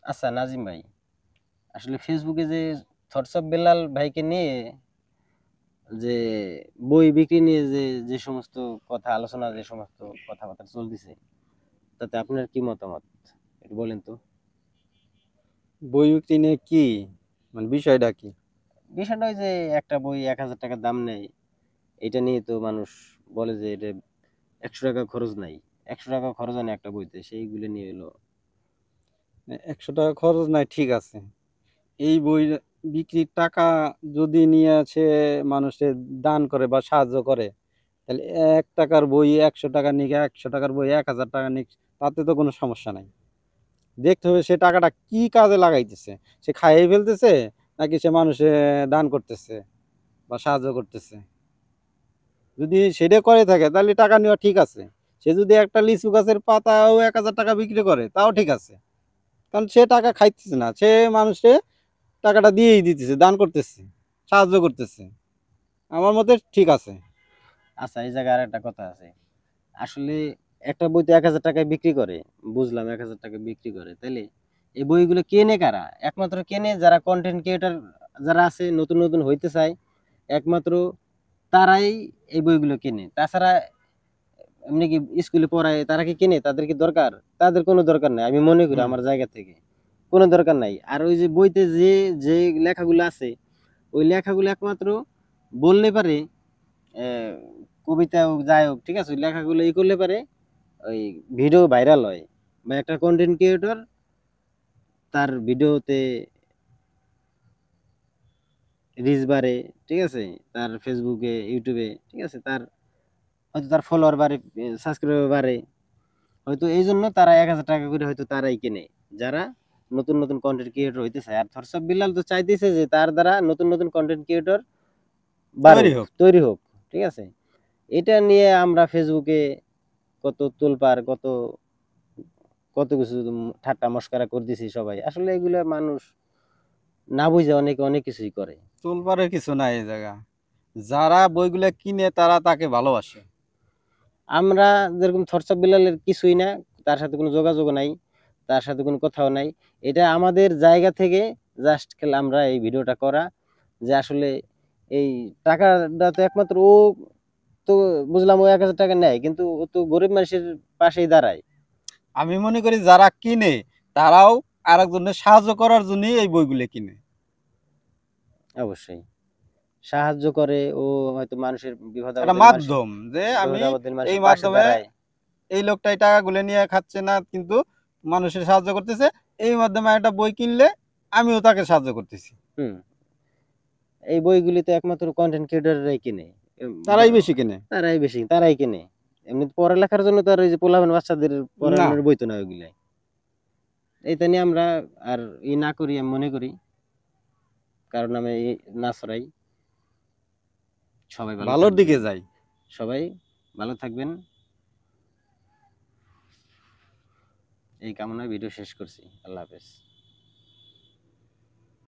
আচ্ছা নাজিম ভাই, আসলে ফেসবুকে যে থটস অফ বেলাল ভাইকে নিয়ে যে বই বিক্রি নিয়ে যে যে সমস্ত কথা আলোচনা, যে সমস্ত কথাবার্তা চলতেছে, তাতে আপনার কি মতামত একটু বলেন তো। বই বিক্রি নিয়ে কি, মানে বিষয়টা কি? বিষয়টা ওই যে একটা বই 1,000 টাকা দাম নেয়, এটা নিয়ে তো মানুষ বলে যে এটা 100 টাকা খরচ নাই, 100 টাকা খরচ হয় না একটা বইতে, সেইগুলো নিয়ে এলো। 100 টাকা খরচ নাই, ঠিক আছে। এই বই বিক্রির টাকা যদি নিয়ে সে মানুষের দান করে বা সাহায্য করে, তাহলে 1 টাকার বই 100 টাকা নিক, 100 টাকার বই 1,000 টাকা নিক, তাতে তো কোনো সমস্যা নাই। দেখতে হবে সে টাকাটা কি কাজে লাগাইতেছে। সে খাইয়ে ফেলতেছে, নাকি সে মানুষে দান করতেছে বা সাহায্য করতেছে। যদি সেটা করে থাকে তাহলে টাকা নেওয়া ঠিক আছে। সে যদি একটা লিচু গাছের পাতাও 1,000 টাকা বিক্রি করে, তাও ঠিক আছে। কারণ সে টাকা খাইতেছে না, সে মানুষে টাকাটা দিয়েই দিতেছে, দান করতেছে, সাহায্য করতেছে। আমার মতে ঠিক আছে। আচ্ছা, এই জায়গায় আর একটা কথা আছে। আসলে একটা বই তো 1,000 টাকায় বিক্রি করে, বুঝলাম 1,000 টাকা বিক্রি করে, তাইলে এই বইগুলো কেনে কারা? একমাত্র কেনে যারা কন্টেন্ট ক্রিয়েটর, যারা আছে নতুন নতুন হইতে চায়, একমাত্র তারাই এই বইগুলো কেনে। তাছাড়া এমনি কি স্কুলে পড়ায় তারা কি কেনে? তাদের কি দরকার? তাদের কোনো দরকার নাই, আমি মনে করি হুম। আমার জায়গা থেকে কোনো দরকার নাই। আর ওই যে বইতে যে যে লেখাগুলো আছে, ওই লেখাগুলো একমাত্র বললে পারে, আহ, কবিতা হোক যাই হোক, ঠিক আছে, ওই লেখাগুলো ই করলে পারে ওই ভিডিও ভাইরাল হয়, বা একটা কন্টেন্ট ক্রিয়েটর তার ভিডিওতে রিচ বাড়ে, ঠিক আছে, তার ফেসবুকে ইউটিউবে, ঠিক আছে, তার হয়তো তার ফলোয়ার বাড়ে, সাবস্ক্রাইবার বাড়ে, হয়তো এই জন্য তারা 1,000 টাকা করে হয়তো তারাই কেনে, যারা নতুন নতুন কন্টেন্ট ক্রিয়েটর হইতে চায়। আর থরসব বিল্লাল তো চাইতেছে যে তার দ্বারা নতুন নতুন কন্টেন্ট ক্রিয়েটর তৈরি বাড়ুক, হোক। তৈরি হোক, ঠিক আছে। এটা নিয়ে আমরা ফেসবুকে কত তোলপাড়, কত কত কিছু ঠাট্টা মস্করা করতেছি সবাই, আসলে এগুলা মানুষ না বুঝে অনেকে অনেক কিছুই করে। তোলপাড়ের কিছু নাই এই জায়গা। যারা বইগুলা কিনে তারা তাকে ভালোবাসে। আমরা যেরকম থরসব বিলালের কিছুই না, তার সাথে কোনো যোগাযোগ নাই, তার সাথে কোনো কথাও নাই। এটা আমাদের জায়গা থেকে জাস্ট খেলে আমরা এই ভিডিওটা করা, যে আসলে এই টাকাটা তো একমাত্র ও তো, বুঝলাম ও 1,000 টাকা নেয়, কিন্তু ও তো গরিব মানুষের পাশেই দাঁড়ায়। আমি মনে করি যারা কিনে তারাও আরেকজনের সাহায্য করার জন্য এই বইগুলো কিনে। অবশ্যই সাহায্য করে ও, হয়তো মানুষের বিপদ একটা আপদের মানুষের মাধ্যম যে আমি বিপদ আপদের এই মানুষের পাশে মাধ্যমে, দাঁড়ায়। এই লোকটা এই টাকাগুলো নিয়ে খাচ্ছে না কিন্তু মানুষের সাহায্য করতেছে, এই মাধ্যমে একটা বই কিনলে আমিও তাকে সাহায্য করতেছি। হুম। এই বইগুলি তো একমাত্র কন্টেন্ট ক্রিয়েটররাই কিনে। তারাই বেশি কিনে। তারাই বেশি, তারাই কিনে। এমনি পড়ালেখার জন্য তো আর ওই যে পোলাপান বাচ্চাদের না। পড়ানোর বই তো না ওইগুলাই। এটা নিয়ে আমরা আর ই না করি আমি মনে করি, কারণ আমি না ছড়াই। সবাই ভালো ভালোর থাকবেন, দিকে যাই। সবাই ভালো থাকবেন, এই কামনায় ভিডিও শেষ করছি। আল্লাহ হাফেজ।